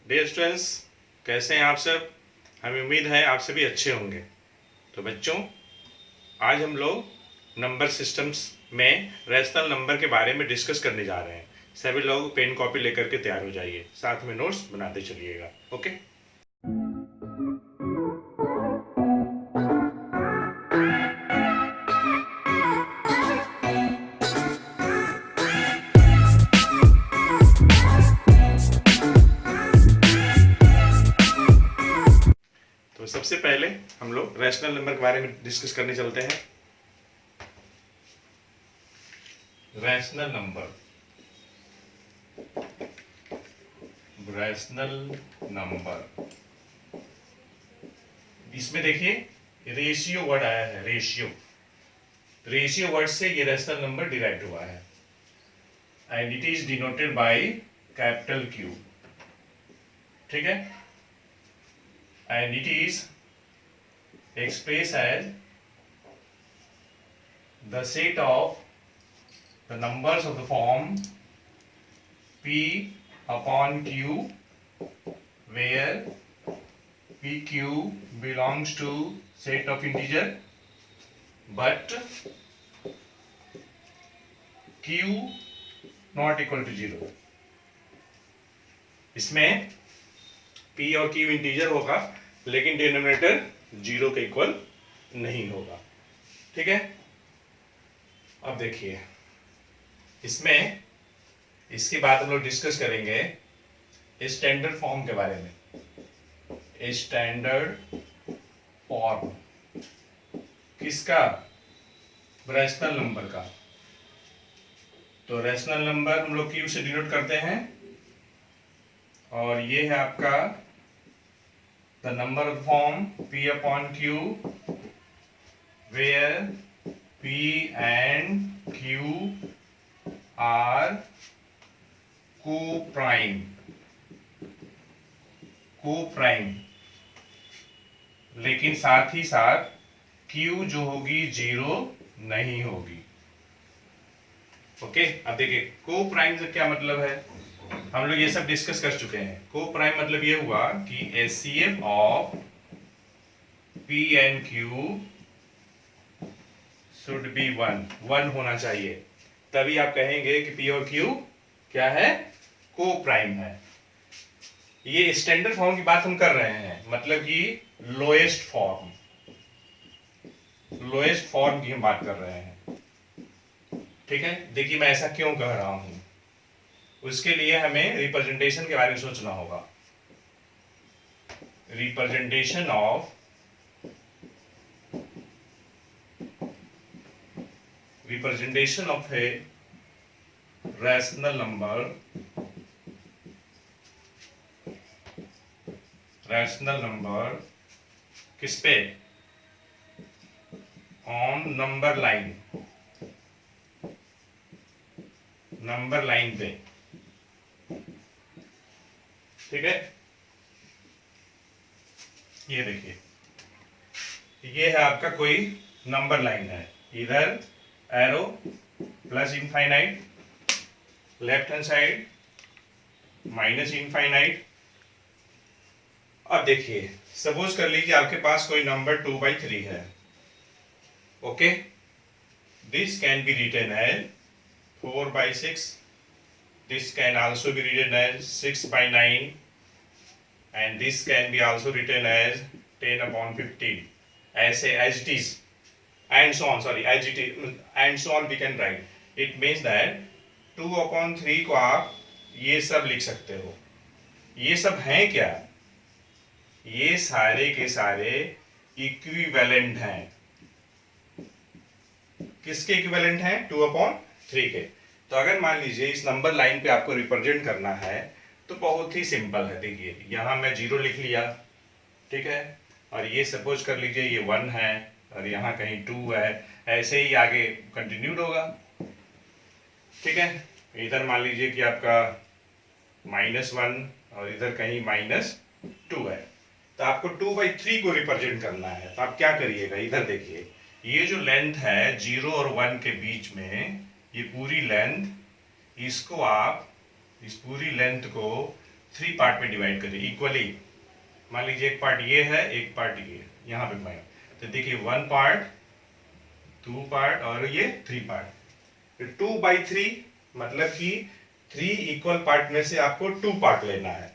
Dear students, कैसे हैं आप सब। हमें उम्मीद है आप सभी अच्छे होंगे। तो बच्चों, आज हम लोग नंबर सिस्टम्स में रैशनल नंबर के बारे में डिस्कस करने जा रहे हैं। सभी लोग पेन कॉपी लेकर के तैयार हो जाइए, साथ में नोट्स बनाते चलिएगा। ओके। तो सबसे पहले हम लोग रैशनल नंबर के बारे में डिस्कस करने चलते हैं। रैशनल नंबर, रैशनल नंबर, इसमें देखिए रेशियो वर्ड आया है। रेशियो वर्ड से ये रैशनल नंबर डिराइव हुआ है and it is denoted by capital Q। ठीक है, and it is expressed as the set of the numbers of the form P upon Q, where PQ belongs to set of integer but Q not equal to 0। इसमें P और Q integer होगा लेकिन denominator 0 के equal नहीं होगा। ठीक है, अब देखिए इसमें इसके बाद हम लोग डिस्कस करेंगे स्टैंडर्ड फॉर्म के बारे में। स्टैंडर्ड फॉर्म किसका? रैशनल नंबर का। तो रैशनल नंबर हम लोग Q से डिनोट करते हैं और ये है आपका the number of form P upon Q where P and Q are co-prime, लेकिन साथ ही साथ Q जो होगी 0 नहीं होगी। ओके, अब देखिए को प्राइम से क्या मतलब है, हम लोग ये सब डिस्कस कर चुके हैं। को प्राइम मतलब ये हुआ कि HCF of P and Q should be 1 होना चाहिए, तभी आप कहेंगे कि P और Q क्या है? को प्राइम है। ये स्टैंडर्ड फॉर्म की बात हम कर रहे हैं, मतलब कि लोएस्ट फॉर्म की हम बात कर रहे हैं। ठीक है, देखिए मैं ऐसा क्यों कह रहा हूं, उसके लिए हमें रिप्रेजेंटेशन के बारे में सोचना होगा। Representation of a rational number किस पे? ऑन नंबर लाइन पे। ठीक है, ये देखिए ये है आपका कोई नंबर लाइन है, इधर arrow plus infinite, left hand side minus infinite. अब देखिए सपोज कर लीजिए आपके पास कोई नंबर 2/3 है। Okay, this can be written as 4/6, this can also be written as 6/9 and this can be also written as 10/15, ऐसे as it is and so on, sorry as it is and so on we can write. It means that 2/3 को आप ये सब लिख सकते हो। ये सब हैं क्या? ये सारे के सारे इक्विवेलेंट हैं। किसके इक्विवेलेंट हैं? 2/3 के। तो अगर मान लीजिए इस नंबर लाइन पे आपको रिप्रेजेंट करना है तो बहुत ही सिंपल है। देखिए यहां मैं 0 लिख लिया, ठीक है, और ये सपोज कर लीजिए ये 1 है और यहाँ कहीं 2 है, ऐसे ही आगे कंटिन्यूड होगा। ठीक है, इधर मान लीजिए कि आपका -1 और इधर कहीं -2 है, तो आपको 2/3 को रिप्रेजेंट करना है। तो आप क्या करिएगा, इधर देखिए ये जो लेंथ है 0 और 1 के बीच में, ये पूरी लेंथ, इसको आप इस पूरी लेंथ को 3 पार्ट में डिवाइड करें इक्वली। मान लीजिए एक पार्ट ये है, एक पार्ट ये, यहाँ पे घुमाएं तो देखिए 1 पार्ट, 2 पार्ट और ये 3 पार्ट। 2/3 मतलब कि 3 इक्वल पार्ट में से आपको 2 पार्ट लेना है।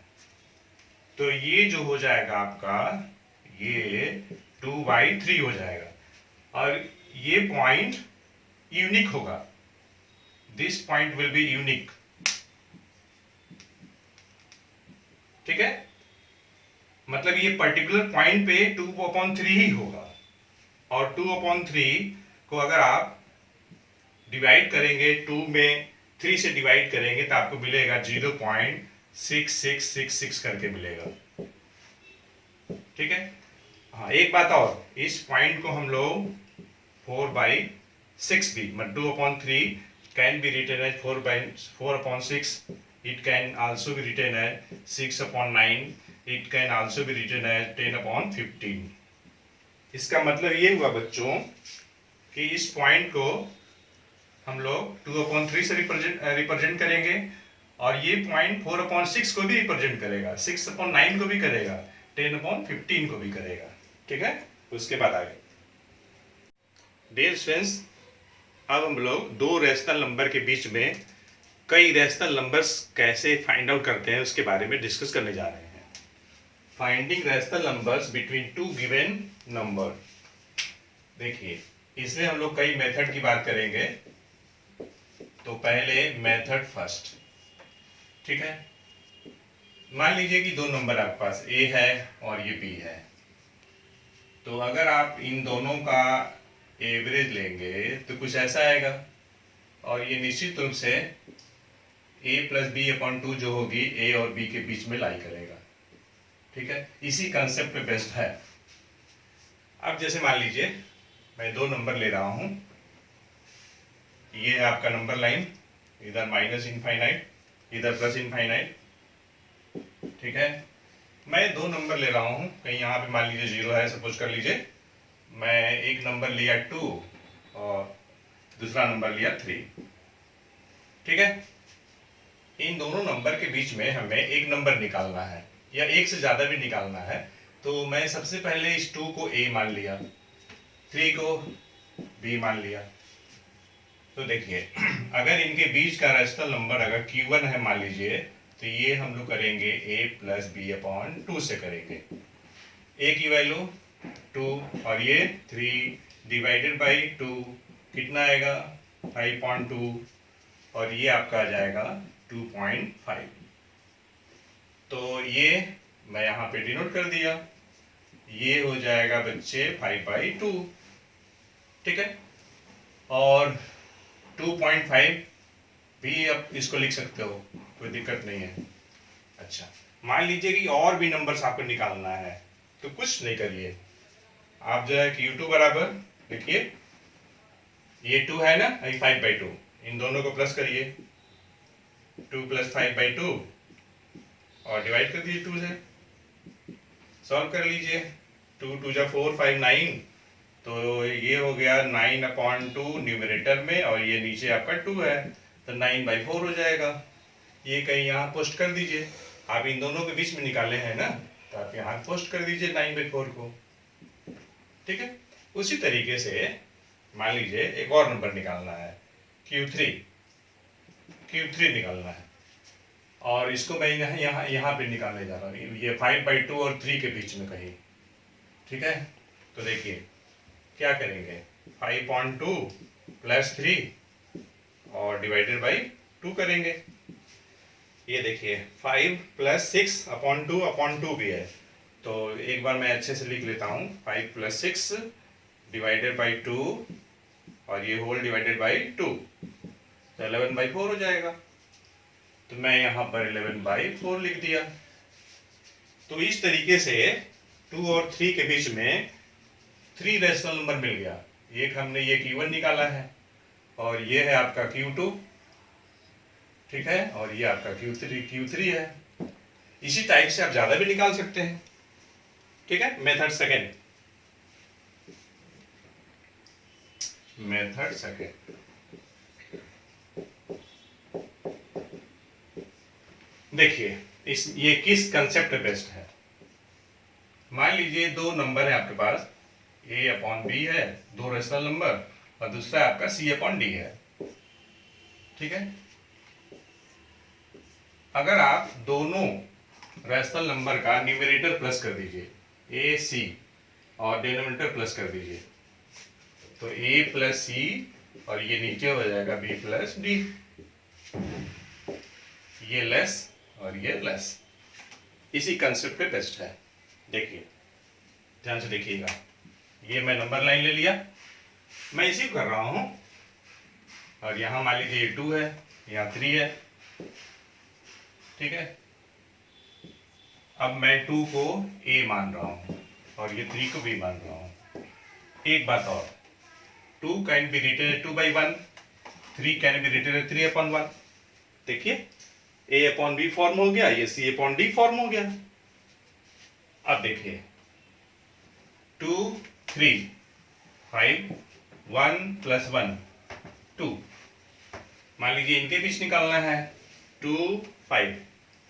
तो ये जो हो जाएगा आपका, ये 2/3 हो जाएगा और ये पॉइंट यूनिक होगा। This point will be unique. ठीक है, मतलब ये पर्टिकुलर पॉइंट पे 2/3 ही होगा। और 2/3 को अगर आप डिवाइड करेंगे 2 में 3 से डिवाइड करेंगे तो आपको मिलेगा 0.6666 करके मिलेगा। ठीक है, हाँ एक बात और, इस पॉइंट को हम लोग 4/6 भी, मतलब 2/3 can be written as 4/6। It can also be written as 6/9. It can also be written as 10/15. इसका मतलब ये हुआ बच्चों कि इस पॉइंट को हम लोग 2/3 से रिप्रेजेंट करेंगे और ये पॉइंट 4/6 को भी रिप्रेजेंट करेगा, 6/9 को भी करेगा, 10/15 को भी करेगा। ठीक है, उसके बाद आगे डियर स्टूडेंट्स, अब हम लोग दो रेशनल नंबर के बीच में कई रेशनल नंबर्स कैसे फाइंड आउट करते हैं उसके बारे में डिस्कस करने जा रहे हैं। Finding rational numbers between two given number. देखिए, इसमें हम लोग कई मेथड की बात करेंगे। तो पहले मेथड फर्स्ट। ठीक है, मान लीजिए कि दो नंबर आपके पास ए है और ये बी है। तो अगर आप इन दोनों का एवरेज लेंगे तो कुछ ऐसा आएगा और ये निश्चित रूप से a + b/2 जो होगी a और b के बीच में लाई करेगा। ठीक है, इसी कंसेप्ट पे बेस्ड है। अब जैसे मान लीजिए मैं दो नंबर ले रहा हूं, ये है आपका नंबर लाइन, इधर -∞, इधर +∞। ठीक है, मैं दो नंबर ले रहा हूं, कहीं यहाँ पे मान लीजिए 0 है, सपोज कर लीजिए। मैं एक नंबर लिया 2 और दूसरा नंबर लिया 3। ठीक है, इन दोनों नंबर के बीच में हमें एक नंबर निकालना है या एक से ज्यादा भी निकालना है। तो मैं सबसे पहले इस 2 को a मान लिया, 3 को b मान लिया। तो देखिए अगर इनके बीच का रेशनल नंबर अगर q1 है मान लीजिए, तो ये हम लोग करेंगे a + b/2 से करेंगे। a की वैल्यू 2 और ये 3 डिवाइडेड बाई 2 कितना आएगा 5.2 और ये आपका आ जाएगा 2.5। तो ये मैं यहाँ पे डिनोट कर दिया, ये हो जाएगा बच्चे 5/2। ठीक है, और 2.5 भी आप इसको लिख सकते हो, कोई दिक्कत नहीं है। अच्छा, मान लीजिए कि और भी नंबर्स आपको निकालना है तो कुछ नहीं करिए, आप जो है Q2 बराबर लिखिए, ये 2 है ना, ये 5/2, इन दोनों को प्लस करिए, 2 + 5/2 और डिवाइड कर दीजिए 2 से, सॉल्व कर लीजिए। 2 × 2 = 4, 5 9, तो ये हो गया 9/2 न्यूमरेटर में और ये नीचे आपका 2 है तो 9/4 हो जाएगा। ये कहीं यहाँ पोस्ट कर दीजिए, आप इन दोनों के बीच में निकाले हैं ना, तो आप यहाँ पोस्ट कर दीजिए 9/4 को। ठीक है, उसी तरीके से मान लीजिए एक और नंबर निकालना है Q3 निकालना है और इसको मैं यहाँ पे निकालने जा रहा हूँ, ये 5/2 और 3 के बीच में कहीं। ठीक है, तो देखिए क्या करेंगे, 5.2 + 3 और डिवाइडेड बाई 2 करेंगे। ये देखिए 5 + 6/2 भी है, तो एक बार मैं अच्छे से लिख लेता हूँ, 5 + 6 डिवाइडेड बाई 2 और ये होल डिवाइडेड बाई 2, तो 11/4 हो जाएगा। तो मैं यहाँ पर 11/4 लिख दिया। तो इस तरीके से 2 और 3 के बीच में 3 रेशनल नंबर मिल गया। एक हमने ये Q1 निकाला है और ये है आपका Q2। ठीक है, और ये आपका Q3 है। इसी टाइप से आप ज्यादा भी निकाल सकते हैं। ठीक है, मेथड सेकेंड। देखिए ये किस कंसेप्ट पे बेस्ड है? मान लीजिए दो नंबर है आपके पास, a अपॉन बी है, दो रेशनल नंबर, और दूसरा आपका c अपॉन डी है, ठीक है। अगर आप दोनों रैशनल नंबर का न्यूमरेटर प्लस कर दीजिए, ए सी, और डिनोमिनेटर प्लस कर दीजिए, तो ए प्लस सी, और ये नीचे हो जाएगा बी प्लस डी, ये लेस और ये लेस। इसी कंसेप्ट पे बेस्ट है। देखिए, ध्यान से देखिएगा, ये मैं नंबर लाइन ले लिया, मैं इसी को कर रहा हूं, और यहां मान लीजिए 2 है, यहाँ 3 है, ठीक है। अब मैं 2 को a मान रहा हूं और ये 3 को b मान रहा हूं। एक बात और, 2 can be written 2 by 1, 3 can be written 3 upon 1। देखिए, a अपॉन b फॉर्म हो गया, ये c अपॉन d फॉर्म हो गया। अब देखिए, 2 3 5 1 plus 1 2, मान लीजिए इनके बीच निकालना है, 2 5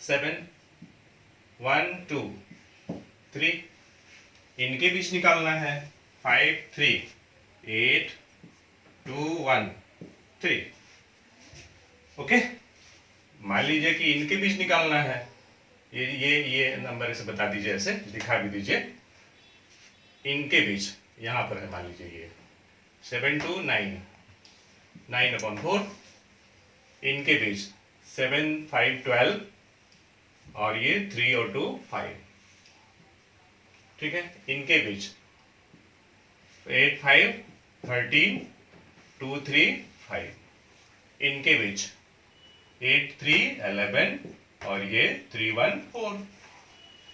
7 1 2 3, इनके बीच निकालना है, 5 3 8 2 1 3। ओके, मान लीजिए कि इनके बीच निकालना है, ये नंबर इसे बता दीजिए, ऐसे दिखा भी दीजिए, इनके बीच यहां पर है, मान लीजिए ये 7 2 9 9 अपॉन 4, इनके बीच 7 5 12, और ये 3 और 2 5, ठीक है। इनके बीच 8 5 13 2 3 5, इनके बीच 8 3 11, और ये 3 1 4।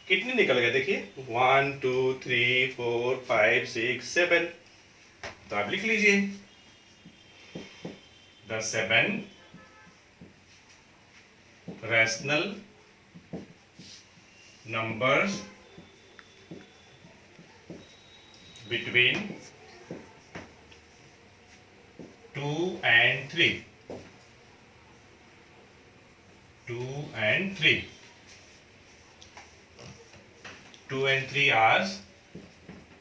कितने निकल गए देखिए, 1 2 3 4 5 6 7। तो आप लिख लीजिए, the 7 rational numbers between 2 and 3, 2 and 3, 2 and 3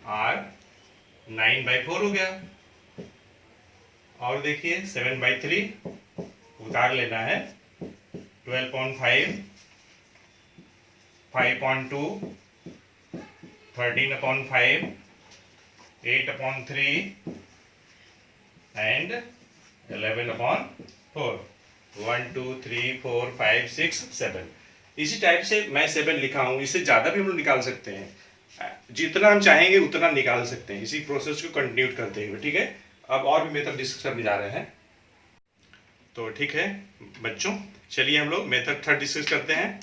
are 9 by 4 हो गया, और देखिए 7 by 3 उतार लेना है, 12.5 5.2 13 upon 5 8 upon 3 and 11 upon 4, 1 2 3 4 5 6 7। इसी टाइप से मैं 7 लिखा हूं, इससे ज्यादा भी हम लोग निकाल सकते हैं, जितना हम चाहेंगे उतना निकाल सकते हैं, इसी प्रोसेस को कंटिन्यू करते हुए, ठीक है। अब और भी मेथड डिस्कस करने जा रहे हैं, तो ठीक है बच्चों, चलिए हम लोग मेथड थर्ड डिस्कस करते हैं,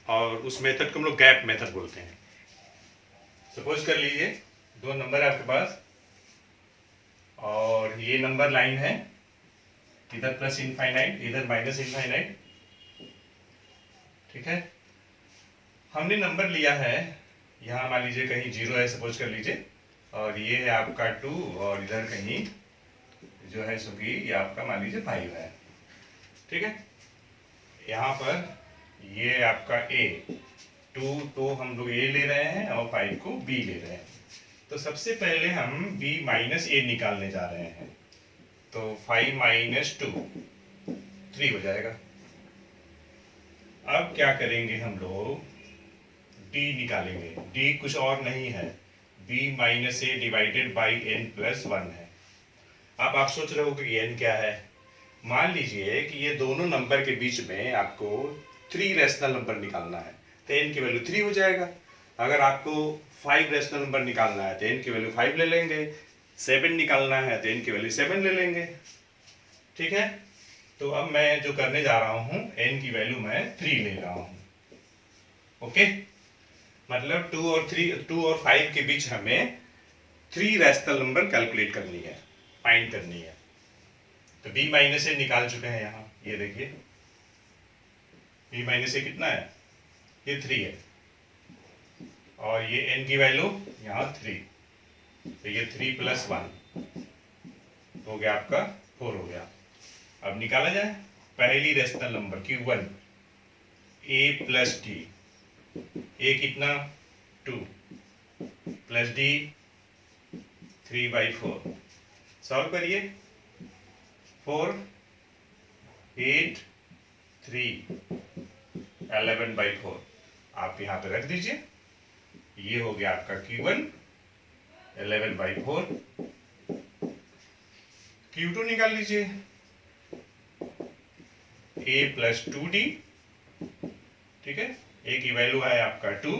और उस मेथड को हम लोग गैप मेथड बोलते हैं। सपोज कर लीजिए दो नंबर है आपके पास, और ये नंबर लाइन है, इधर प्लस इनफाइनाइट, इधर माइनस इनफाइनाइट, ठीक है। हमने नंबर लिया है, यहाँ मान लीजिए कहीं 0 है, सपोज कर लीजिए, और ये है आपका 2, और इधर कहीं जो है सो कि ये आपका मान लीजिए 5 है, ठीक है। यहाँ पर ये आपका a, 2 तो हम लोग a ले रहे हैं और 5 को b ले रहे हैं। तो सबसे पहले हम b माइनस a निकालने जा रहे हैं, तो 5 माइनस 2 3 हो जाएगा। अब क्या करेंगे हम लोग, d निकालेंगे, d कुछ और नहीं है, b minus a divided by n plus 1 है। अब आप सोच रहे हो कि n क्या है, मान लीजिए कि ये दोनों नंबर के बीच में आपको 3 रैशनल नंबर निकालना है, तो n की वैल्यू 3 हो जाएगा। अगर आपको 5 रैशनल नंबर निकालना है तो n की वैल्यू 5 ले लेंगे, 7 निकालना है तो n की वैल्यू 7 ले लेंगे, ठीक है। तो अब मैं जो करने जा रहा हूं, n की वैल्यू मैं 3 ले रहा हूं, ओके। मतलब 2 और 5 के बीच हमें 3 रैशनल नंबर कैलकुलेट करनी है, फाइंड करनी है। तो b माइनस ए निकाल चुके हैं यहाँ, ये देखिए b माइनस ए कितना है, ये 3 है, और ये n की वैल्यू यहाँ 3, तो ये 3 प्लस 1 हो गया आपका 4 हो गया। अब निकाला जाए पहली रेशनल नंबर Q1, ए प्लस डी, ए कितना 2 प्लस डी 3/4, सॉल्व करिए। 4 8 3 11/4 आप यहाँ पे रख दीजिए। ये हो गया आपका Q1 11/4। Q2 निकाल लीजिए, A प्लस 2D, ठीक है, A की वैल्यू है आपका 2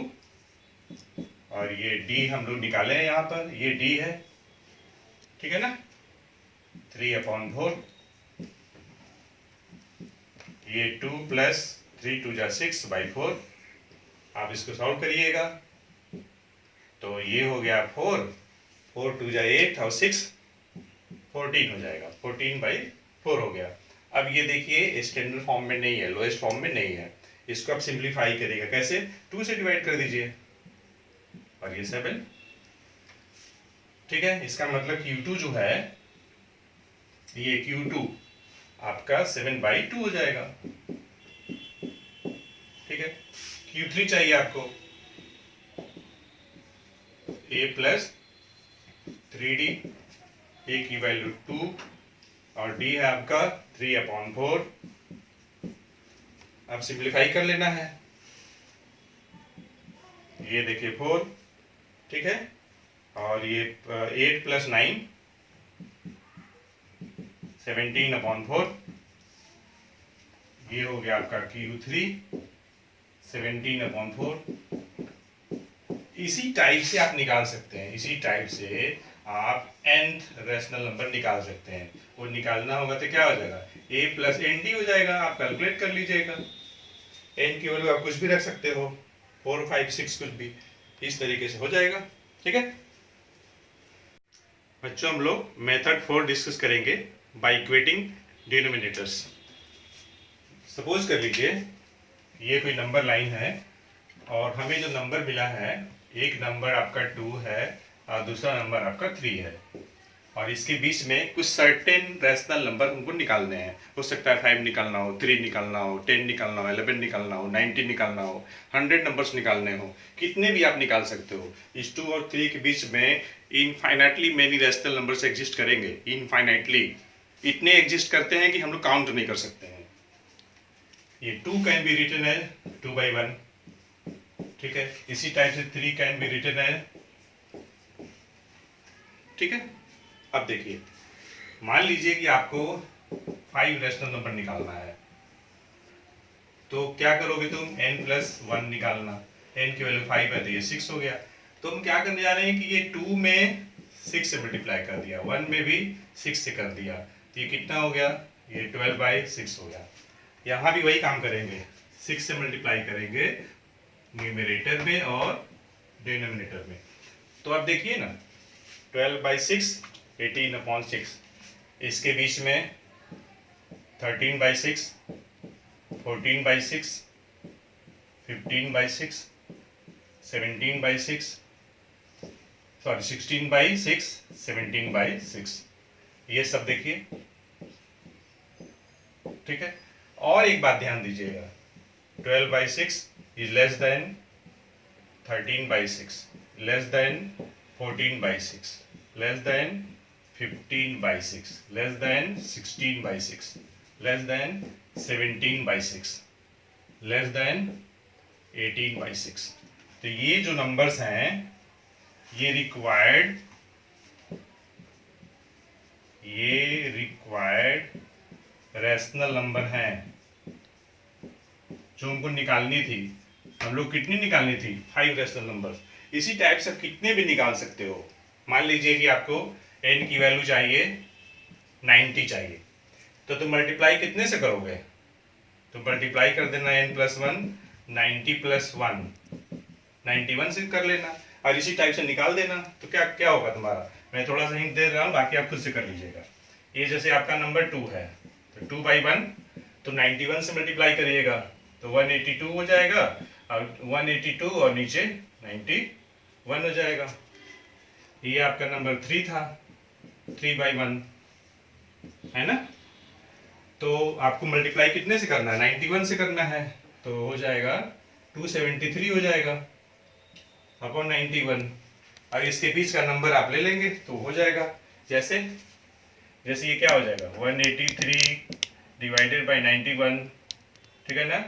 और ये D हम लोग निकाले हैं यहाँ पर, ये D है, ठीक है ना, 3/4, ये 2 प्लस 3 2 जा 6/4, आप इसको सॉल्व करिएगा तो ये हो गया 4 4 2 जा 8 और 6 14 हो जाएगा, 14/4 हो गया। अब ये देखिए स्टैंडर्ड फॉर्म में नहीं है, लोएस्ट फॉर्म में नहीं है, इसको आप सिंप्लीफाई करिएगा कैसे, 2 से डिवाइड कर दीजिए और ये 7, ठीक है। इसका मतलब Q2 जो है, ये Q2 आपका 7/2 हो जाएगा, ठीक है। Q3 चाहिए आपको, A प्लस 3D, A की वैल्यू 2 और D है आपका 3/4, अब सिंप्लीफाई कर लेना है, ये देखिए 4, ठीक है, और ये 8 प्लस 9 17/4, ये हो गया आपका Q3 17/4। इसी टाइप से आप निकाल सकते हैं, इसी टाइप से आप nth रैशनल नंबर निकाल सकते हैं। वो निकालना होगा तो क्या हो जाएगा, a प्लस nd हो जाएगा, आप कैलकुलेट कर लीजिएगा। n की वैल्यू आप कुछ भी रख सकते हो, 4 5 6 कुछ भी, इस तरीके से हो जाएगा, ठीक है बच्चों। हम लोग मेथड 4 डिस्कस करेंगे बाय इक्वेटिंग डिनोमिनेटर्स। सपोज कर लीजिए ये कोई नंबर लाइन है और हमें जो नंबर मिला है, एक नंबर आपका 2 है और दूसरा नंबर आपका 3 है, और इसके बीच में कुछ सर्टेन रैशनल नंबर हमको निकालने हैं। हो सकता है 5 निकालना हो, 3 निकालना हो, 10 निकालना हो, 11 निकालना हो, 90 निकालना हो, 100 नंबर्स निकालने हो, कितने भी आप निकाल सकते हो। इस 2 और 3 के बीच में infinitely many rational numbers exist करेंगे, इनफाइनाइटली इतने एग्जिस्ट करते हैं कि हम लोग काउंट नहीं कर सकते हैं। ये 2 कैन बी रिटन है 2/1, ठीक है, इसी टाइप से 3 कैन बी रिटन है, ठीक है। अब देखिए मान लीजिए कि आपको 5 रैशनल नंबर निकालना है, तो क्या करोगे तुम, n प्लस 1 निकालना, n की वैल्यू 5 है तो ये 6 हो गया। तो हम क्या करने जा रहे हैं कि ये 2 में 6 से मल्टीप्लाई कर दिया, 1 में भी 6 से कर दिया, तो ये कितना हो गया, ये 12/6 हो गया। यहाँ भी वही काम करेंगे, 6 से मल्टीप्लाई करेंगे न्यूमरेटर में और डिनोमिनेटर में। तो अब देखिए ना 12/6 18/6, इसके बीच में 13/6 14/6 15/6 17/6 सॉरी 16/6 17/6, ये सब देखिए, ठीक है। और एक बात ध्यान दीजिएगा, 12/6 is less than 13/6, less than 14/6, less than 15/6, less than 16/6, less than 17/6, less than 18/6। तो ये जो नंबर्स हैं ये रिक्वायर्ड रैशनल नंबर हैं जो हमको निकालनी थी। हम लोग कितनी निकालनी थी, 5 रैशनल नंबर्स। इसी टाइप से कितने भी निकाल सकते हो। मान लीजिए कि आपको n की वैल्यू चाहिए 90 चाहिए, तो तुम मल्टीप्लाई कितने से करोगे, तो मल्टीप्लाई कर देना n प्लस 1, 90 प्लस 1 91 से कर लेना और इसी टाइप से निकाल देना। तो क्या क्या होगा तुम्हारा, मैं थोड़ा सा हिंट दे रहा हूँ, बाकी आप खुद से कर लीजिएगा। ये जैसे आपका नंबर 2 है तो 2/1, तो 91 से मल्टीप्लाई करिएगा तो 182 हो जाएगा, और 182 और नीचे 91 हो जाएगा। ये आपका नंबर 3 था, 3/1 है ना। तो आपको मल्टीप्लाई कितने से करना है, 91 से करना है, तो हो जाएगा 273 हो जाएगा अपॉन 91। अब इसके बीच का नंबर आप ले लेंगे तो हो जाएगा, जैसे जैसे ये क्या हो जाएगा 183 डिवाइडेड बाई 91, ठीक है ना,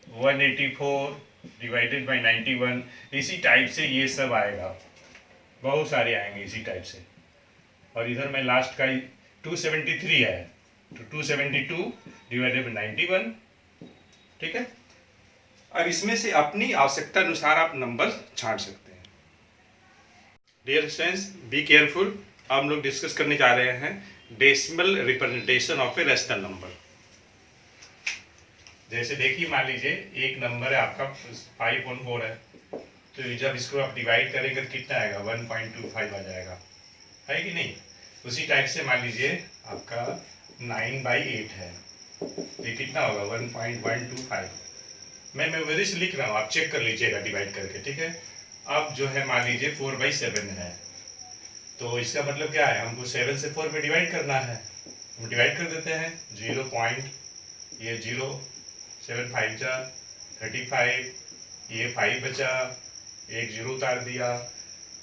184 डिवाइडेड बाई 91। इसी टाइप से ये सब आएगा, बहुत सारे आएंगे इसी टाइप से। और इधर में लास्ट का 273 है तो 272 डिवाइडेड बाई 91, ठीक है। अब इसमें से अपनी आवश्यकता अनुसार आप नंबर छांट सकते हैं। Dear students, be careful. हम लोग डिस्कस करने जा रहे हैं decimal representation of a rational number. जैसे देखिए, मान लीजिए एक नंबर है आपका 5.4 है, तो जब इसको आप डिवाइड करेंगे तो कितना आएगा 1.25 आ जाएगा, है कि नहीं। उसी टाइप से मान लीजिए आपका 9/8 है, तो ये कितना होगा 1.125। मैं मेमोरी से लिख रहा हूँ, आप चेक कर लीजिएगा डिवाइड करके, ठीक है। अब जो है मान लीजिए 4/7 है, तो इसका मतलब क्या है, हमको 7 से 4 में डिवाइड करना है। हम डिवाइड कर देते हैं 0 पॉइंट, ये 0, 7 5 जा 35, ये 5 बचा, एक 0 उतार दिया,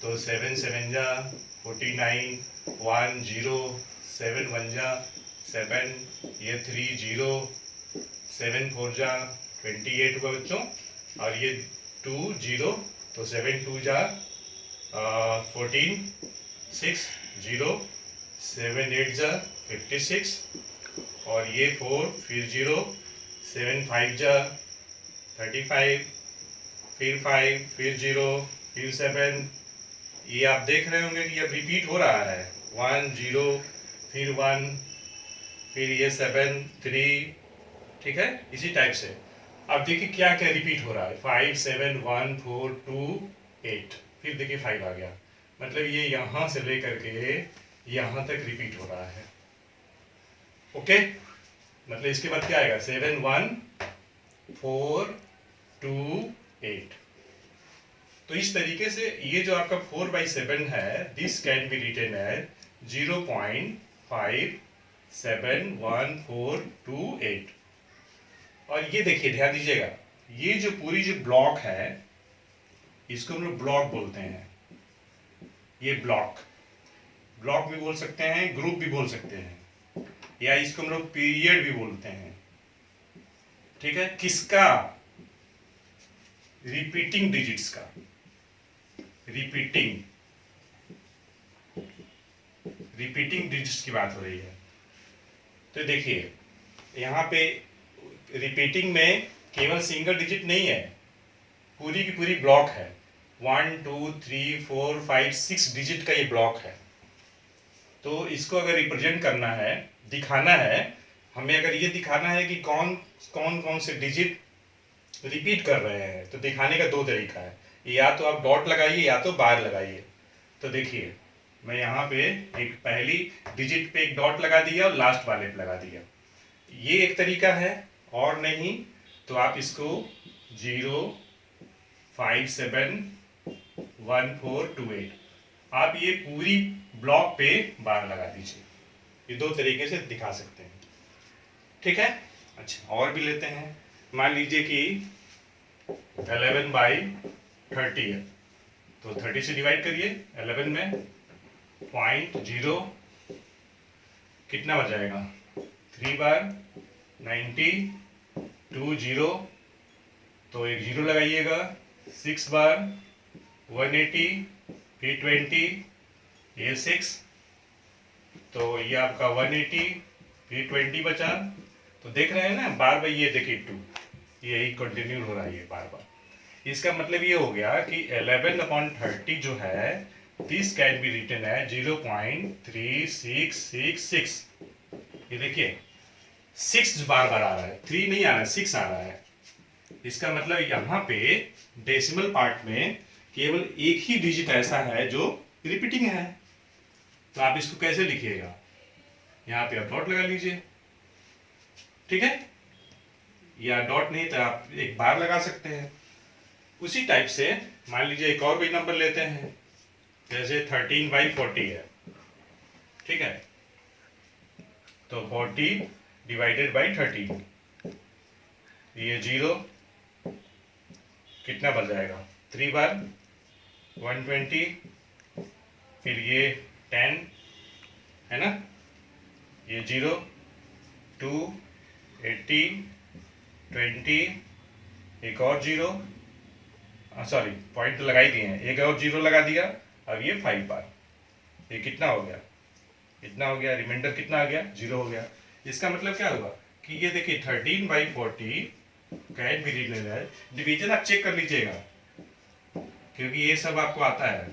तो 7 7 जा 49, 1 0, 7 1 जा 7, ये 3 0, 7 4 जा 28 हुआ बच्चों, और ये 2 0, तो 7 2 जा 14, 6 0, 7 8 जा 56, और ये 4 फिर 0, 7 5 जा 35, फिर 5 फिर 0 फिर 7। ये आप देख रहे होंगे कि अब रिपीट हो रहा है, 1 0 फिर 1 फिर ये 7 3, ठीक है, इसी टाइप से। अब देखिए क्या क्या रिपीट हो रहा है, 5 7 1 4 2 8, फिर देखिए 5 आ गया, मतलब ये यहाँ से लेकर के यहाँ तक रिपीट हो रहा है। ओके, मतलब इसके बाद क्या आएगा 7 1 4 2 8। तो इस तरीके से ये जो आपका 4/7 है, this can be written as 0.571428। और ये देखिए, ध्यान दीजिएगा, ये जो पूरी जो ब्लॉक है इसको हम लोग ब्लॉक बोलते हैं। ये ब्लॉक भी बोल सकते हैं, ग्रुप भी बोल सकते हैं, या इसको हम लोग पीरियड भी बोलते हैं, ठीक है। किसका, रिपीटिंग डिजिट्स का, रिपीटिंग डिजिट्स की बात हो रही है। तो देखिए यहाँ पे रिपीटिंग में केवल सिंगल डिजिट नहीं है, पूरी की पूरी ब्लॉक है, 1 2 3 4 5 6 डिजिट का ये ब्लॉक है। तो इसको अगर रिप्रेजेंट करना है, दिखाना है, हमें अगर ये दिखाना है कि कौन कौन से डिजिट रिपीट कर रहे हैं, तो दिखाने का दो तरीका है, या तो आप डॉट लगाइए या तो बार लगाइए। तो देखिए मैं यहाँ पे एक पहली डिजिट पे एक डॉट लगा दिया और लास्ट वाले पे लगा दिया, ये एक तरीका है। और नहीं तो आप इसको 0 5 7 1 4 2 8, आप ये पूरी ब्लॉक पे बार लगा दीजिए। ये दो तरीके से दिखा सकते हैं, ठीक है। अच्छा, और भी लेते हैं, मान लीजिए कि 11/30 है, तो 30 से डिवाइड करिए 11 में, 0.0 कितना बच जाएगा, 3 बार 90 2 0, तो एक 0 लगाइएगा, 6 बार 180 फिर 20, ये 6, तो ये आपका 180 फिर 20 बचा। तो देख रहे हैं ना, बार बार ये देखिए 2, यही कंटिन्यू हो रहा है ये बार बार। इसका मतलब ये हो गया कि 11/30 जो है, दिस कैन बी रिटन है 0.3666। ये देखिए 6 बार बार आ रहा है, 3 नहीं आ रहा है, 6 आ रहा है। इसका मतलब यहाँ पे डेसिमल पार्ट में केवल एक ही डिजिट ऐसा है जो रिपीटिंग है। तो आप इसको कैसे लिखिएगा, यहाँ पे आप डॉट लगा लीजिए, ठीक है, या डॉट नहीं तो आप एक बार लगा सकते हैं। उसी टाइप से मान लीजिए एक और भी नंबर लेते हैं, जैसे 13/40 है, ठीक है, तो 40 डिवाइडेड बाई 13, ये 0, कितना बच जाएगा, 3 बार 120, फिर ये 10 है ना, ये 0 2 80 20, एक और 0, सॉरी पॉइंट तो लगा ही दिए हैं, एक और 0 लगा दिया, अब ये 5 बार, ये कितना हो गया, कितना हो गया, रिमाइंडर कितना आ गया, 0 हो गया। इसका मतलब क्या होगा कि ये देखिए 13/40 can be written as, division आप चेक कर लीजिएगा क्योंकि ये सब आपको आता है।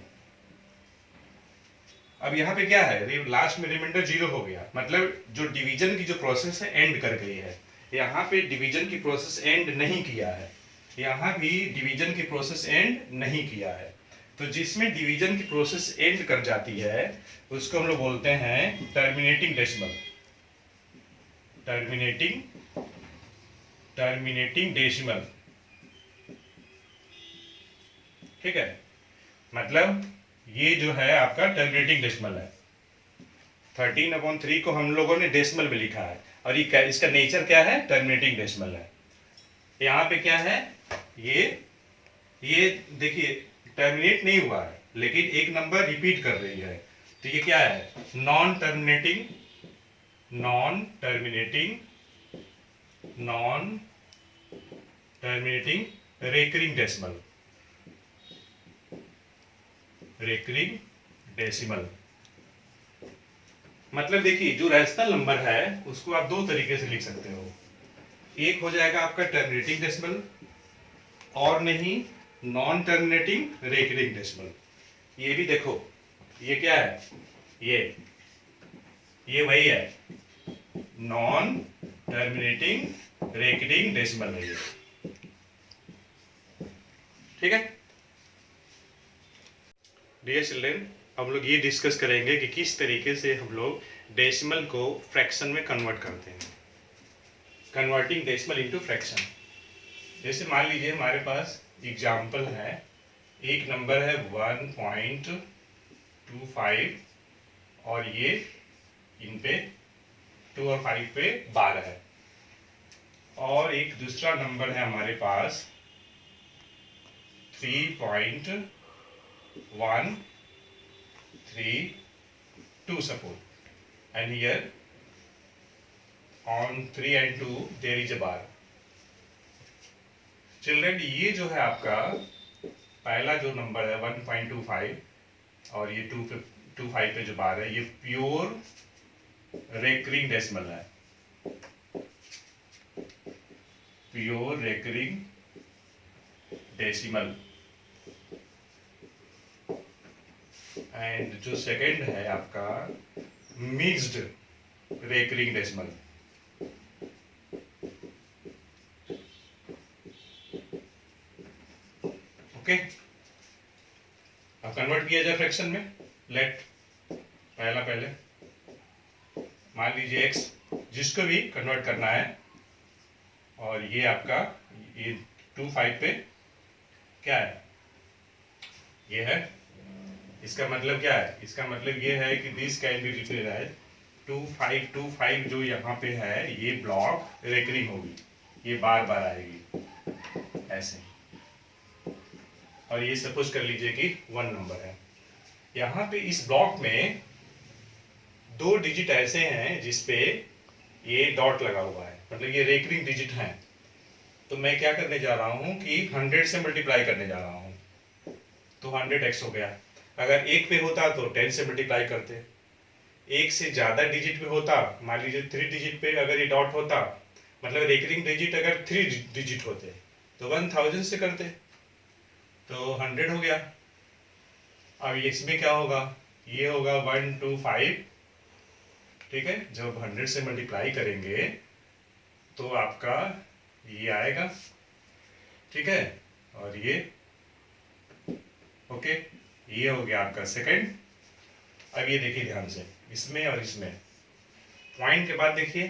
अब यहाँ पे क्या है, लास्ट में रिमाइंडर 0 हो गया, मतलब जो डिवीजन की जो प्रोसेस है एंड कर गई है। यहाँ पे डिवीजन की प्रोसेस एंड नहीं किया है, यहाँ भी डिवीजन की प्रोसेस एंड नहीं किया है। तो जिसमें डिवीजन की प्रोसेस एंड कर जाती है उसको हम लोग बोलते हैं टर्मिनेटिंग डेसिमल, टर्मिनेटिंग डेसिमल, ठीक है। मतलब ये जो है आपका टर्मिनेटिंग डेसिमल है। 13/3 को हम लोगों ने डेसिमल में लिखा है और ये इसका नेचर क्या है, टर्मिनेटिंग डेसिमल है। यहाँ पे क्या है, ये देखिए टर्मिनेट नहीं हुआ है लेकिन एक नंबर रिपीट कर रही है, तो ये क्या है, नॉन टर्मिनेटिंग रेकरिंग डेसिमल। मतलब देखिए जो रैशनल नंबर है उसको आप दो तरीके से लिख सकते हो, एक हो जाएगा आपका टर्मिनेटिंग डेसिमल और नहीं नॉन टर्मिनेटिंग रेकरिंग डेसिमल। ये भी देखो ये क्या है, ये वही है, नॉन टर्मिनेटिंग रेकरिंग डेसिमल है ये, ठीक है। डियर चिल्ड्रेन, हम लोग ये डिस्कस करेंगे कि किस तरीके से हम लोग डेसिमल को फ्रैक्शन में कन्वर्ट करते हैं, कन्वर्टिंग डेसिमल इनटू फ्रैक्शन। जैसे मान लीजिए हमारे पास एग्जाम्पल है, एक नंबर है 1.25 और ये इन पे 2 और 5 पे 12 है, और एक दूसरा नंबर है हमारे पास 3.132 suppose, and here on 3 and 2 there is a bar. Children ये जो है आपका पहला जो नंबर है 1.25 और ये 2.25 पे जो बार है, ये प्योर रेकरिंग डेसिमल है, प्योर रेकरिंग डेसिमल। एंड जो सेकंड है आपका मिक्स्ड रेकरिंग डेसिमल, ओके। अब कन्वर्ट किया जाए फ्रैक्शन में, लेट पहले मान लीजिए x, जिसको भी कन्वर्ट करना है, और ये आपका ये 2.5 पे क्या है, ये है, इसका मतलब क्या है, इसका मतलब ये है कि this can be written as 2525 जो यहाँ पे है ये ब्लॉक रेकरिंग होगी, ये बार बार आएगी ऐसे, और ये सपोज कर लीजिए कि 1 नंबर है। यहाँ पे इस ब्लॉक में 2 डिजिट ऐसे हैं जिसपे ये डॉट लगा हुआ है, मतलब ये रेकरिंग डिजिट हैं। तो मैं क्या करने जा रहा हूँ कि 100 से मल्टीप्लाई करने जा रहा हूँ, तो 100x हो गया। अगर एक पे होता तो 10 से मल्टीप्लाई करते, एक से ज़्यादा डिजिट पे होता, मान लीजिए 3 डिजिट पे अगर ये डॉट होता, मतलब रेकरिंग डिजिट अगर 3 डिजिट होते तो 1000 से करते, तो 100 हो गया। अब इसमें क्या होगा, ये होगा 125, ठीक है। जब 100 से मल्टीप्लाई करेंगे तो आपका ये आएगा, ठीक है, और ये ओके, ये हो गया आपका सेकंड। अब ये देखिए ध्यान से, इसमें और इसमें पॉइंट के बाद देखिए,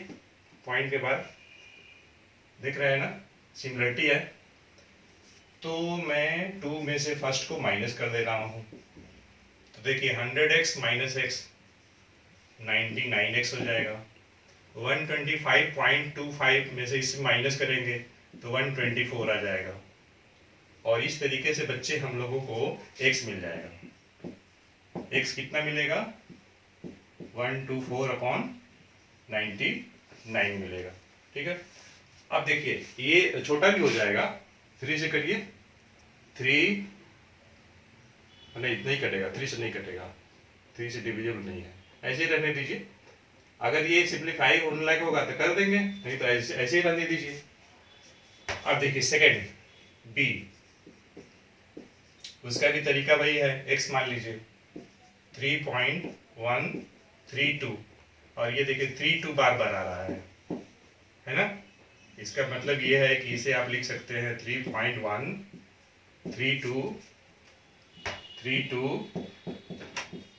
पॉइंट के बाद दिख रहा है ना, सिमिलरिटी है। तो मैं 2 में से फर्स्ट को माइनस कर दे रहा हूँ, तो देखिए 100x माइनस x 99x हो जाएगा। 125.25 में से इससे माइनस करेंगे तो 124 आ जाएगा, और इस तरीके से बच्चे हम लोगों को x मिल जाएगा। x कितना मिलेगा 124/99 मिलेगा। ठीक है, अब देखिए ये छोटा भी हो जाएगा, 3 से करिए, 3 नहीं इतना ही कटेगा, 3 से नहीं कटेगा, 3 से डिविजिबल नहीं है, ऐसे ही रहने दीजिए। अगर ये सिंप्लीफाई होने लायक होगा तो कर देंगे, नहीं तो ऐसे ही रहने दीजिए। अब देखिए सेकंड बी, उसका भी तरीका वही है, x मान लीजिए 3.132 और ये देखिए 32 बार बार आ रहा है ना। इसका मतलब ये है कि इसे आप लिख सकते हैं 3.132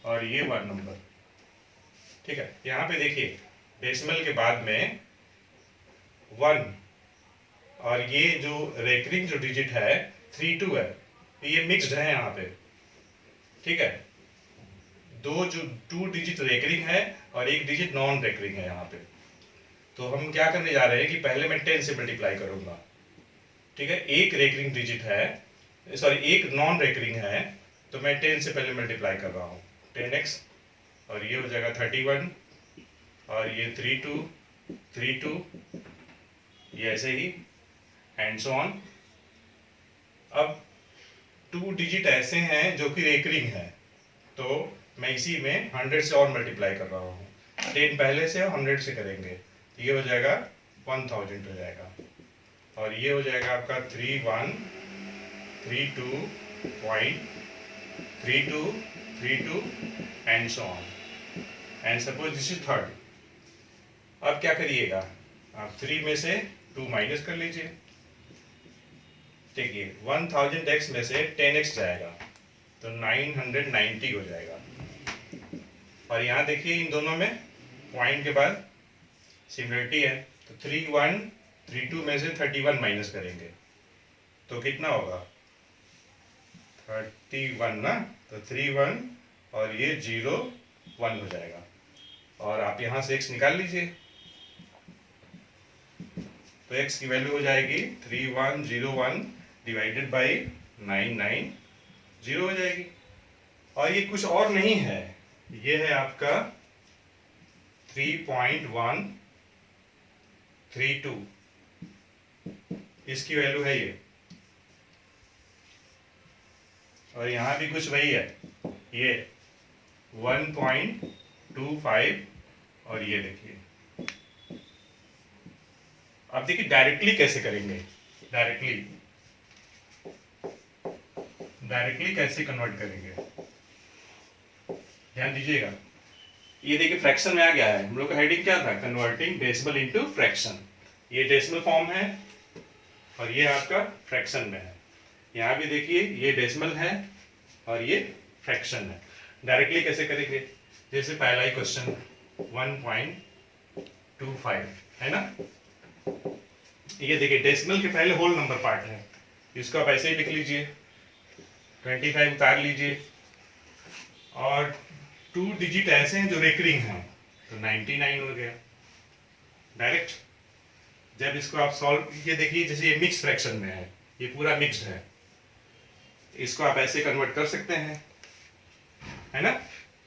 और ये 1 नंबर। ठीक है, यहाँ पे देखिए डेसिमल के बाद में 1 और ये जो रेकरिंग जो डिजिट है 32 है, ये मिक्स्ड है यहाँ पे। ठीक है, टू डिजिट रेकरिंग है और एक डिजिट नॉन रेकरिंग है यहाँ पे। तो हम क्या करने जा रहे हैं कि पहले मैं 10 से मल्टीप्लाई करूंगा। ठीक है, एक रेकरिंग डिजिट है, सॉरी एक नॉन रेकरिंग है, तो मैं 10 से पहले मल्टीप्लाई कर रहा हूँ, 10x और ये हो जाएगा 31 और ये 32 ये ऐसे ही एंड सो ऑन। अब 2 डिजिट ऐसे हैं जो कि रेकरिंग है, तो मैं इसी में 100 से और मल्टीप्लाई कर रहा हूँ, 10 पहले से और 100 से करेंगे, तो ये हो जाएगा 1000 हो जाएगा और ये हो जाएगा आपका 3132.3232 and so on and suppose this is third. अब क्या करिएगा, आप 3 में से 2 माइनस कर लीजिए। देखिए 1000x में से 10x जाएगा तो 990 हो जाएगा और यहाँ देखिए इन दोनों में पॉइंट के बाद सिमिलरिटी है, तो 3132 में से 31 माइनस करेंगे तो कितना होगा 31 ना, तो 31 और ये 01 हो जाएगा और आप यहाँ से x निकाल लीजिए, तो x की वैल्यू हो जाएगी 3101 डिवाइडेड बाई 990 हो जाएगी। और ये कुछ और नहीं है, ये है आपका 3.132, इसकी वैल्यू है ये, और यहाँ भी कुछ वही है, ये 1.25 और ये देखिए। अब देखिए डायरेक्टली कैसे करेंगे, डायरेक्टली कैसे कन्वर्ट करेंगे, ध्यान दीजिएगा। ये देखिए फ्रैक्शन में आ गया है, हम लोग का हेडिंग क्या था, कन्वर्टिंग डेसिमल इनटू फ्रैक्शन। ये डेसिमल फॉर्म है और ये आपका फ्रैक्शन में है। यहाँ भी देखिए ये डेसिमल है और ये फ्रैक्शन है। डायरेक्टली कैसे करेंगे, जैसे पहला ही क्वेश्चन 1.25 है ना, ये देखिए डेसिमल के पहले होल नंबर पार्ट है, इसको आप ऐसे ही लिख लीजिए, 25 उतार लीजिए और 2 डिजिट ऐसे हैं जो रेकरिंग हैं, तो 99 हो गया डायरेक्ट। जब इसको आप सॉल्व, ये देखिए जैसे ये मिक्स फ्रैक्शन में है, ये पूरा मिक्स्ड है, इसको आप ऐसे कन्वर्ट कर सकते हैं, है ना।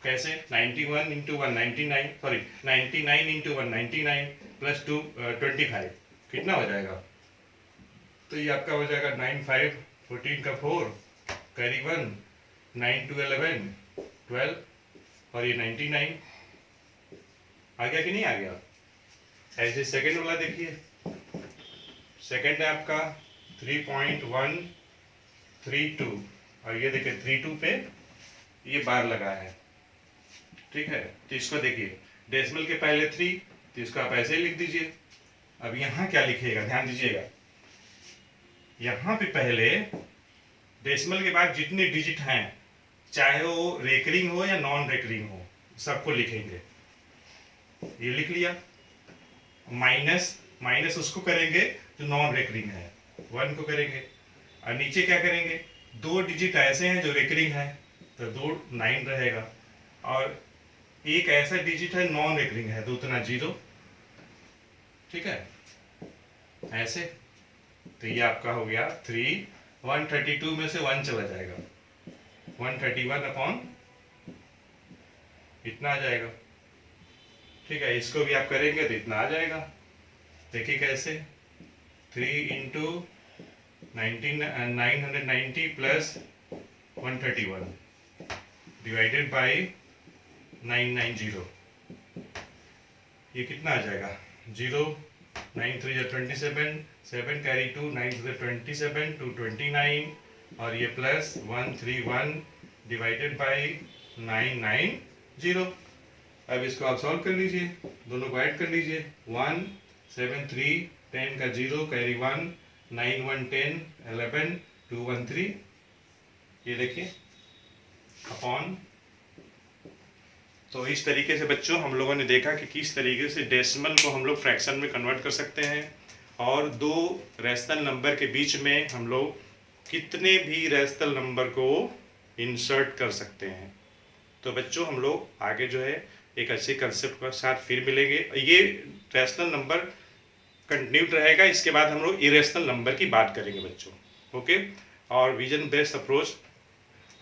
कैसे, 91 इंटू 199, सॉरी 99 इंटू 199 प्लस 25 कितना हो जाएगा, तो ये आपका हो जाएगा 95, 14 का 4 कैरी 1, 9 to 11 12 और ये 99 आ गया कि नहीं आ गया। ऐसे सेकंड वाला देखिए, सेकंड है आपका 3.132 और ये देखिए 32 पे ये बार लगा है, ठीक है। तो इसको देखिए डेसिमल के पहले 3, तो इसको आप ऐसे ही लिख दीजिए। अब यहाँ क्या लिखिएगा, ध्यान दीजिएगा, यहाँ पे पहले डेसिमल के बाद जितने डिजिट हैं, चाहे वो रेकरिंग हो या नॉन रेकरिंग हो, सबको लिखेंगे। ये लिख लिया, माइनस उसको करेंगे जो नॉन रेकरिंग है, 1 को करेंगे, और नीचे क्या करेंगे, 2 डिजिट ऐसे हैं जो रेकरिंग है, तो 2 9 रहेगा, और एक ऐसा डिजिट है नॉन रेकरिंग है, 2 × 0, ठीक है, ऐसे। तो ये आपका हो गया 3 132 में से 1 चला जाएगा, 131 अपॉन इतना आ जाएगा। ठीक है, इसको भी आप करेंगे तो इतना आ जाएगा। देखिए कैसे, 3 इंटू 990 प्लस 131 डिवाइडेड बाई 990, ये कितना आ जाएगा, 0, 9 3 27, 7 कैरी 2, 9 27, 2 29, और ये प्लस 131 डिवाइडेड बाई 990। अब इसको आप सॉल्व कर लीजिए, दोनों को ऐड कर लीजिए, 1 7 3 10 का 0 कैरी 1 9 1 10 11 2 1 3, ये देखिए अपॉन। तो इस तरीके से बच्चों हम लोगों ने देखा कि किस तरीके से डेसिमल को हम लोग फ्रैक्शन में कन्वर्ट कर सकते हैं, और दो रैशनल नंबर के बीच में हम लोग कितने भी रैशनल नंबर को इंसर्ट कर सकते हैं। तो बच्चों हम लोग आगे जो है एक अच्छे कंसेप्ट के साथ फिर मिलेंगे। ये रैशनल नंबर कंटिन्यूड रहेगा, इसके बाद हम लोग इरेशनल नंबर की बात करेंगे बच्चों। ओके, और विजन बेस्ड अप्रोच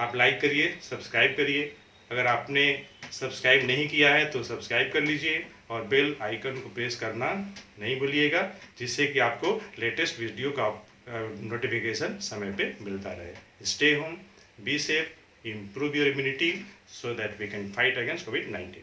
आप लाइक करिए, सब्सक्राइब करिए। अगर आपने सब्सक्राइब नहीं किया है तो सब्सक्राइब कर लीजिए, और बेल आइकन को प्रेस करना नहीं भूलिएगा, जिससे कि आपको लेटेस्ट वीडियो का नोटिफिकेशन समय पे मिलता रहे। Stay home, be safe, improve your immunity so that we can fight against COVID-19.